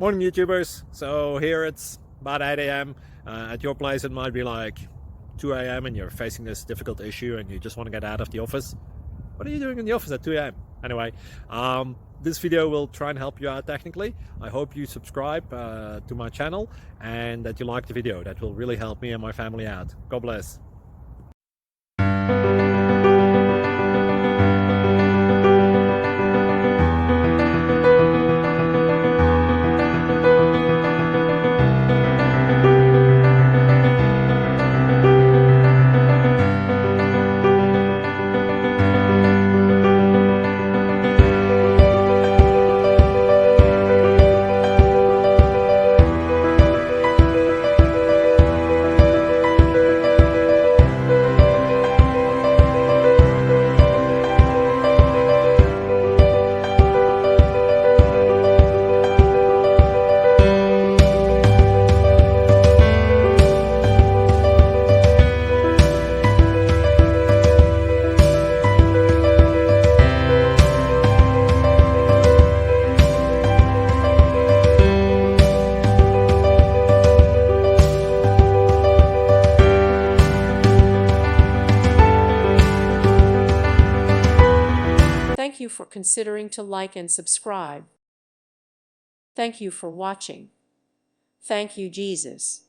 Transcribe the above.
Morning YouTubers. So here it's about 8 a.m. At your place it might be like 2 a.m. and you're facing this difficult issue and you just want to get out of the office. What are you doing in the office at 2 a.m.? Anyway, this video will try and help you out technically. I hope you subscribe to my channel and that you like the video. That will really help me and my family out. God bless. Thank you for considering to like and subscribe. Thank you for watching. Thank you, Jesus.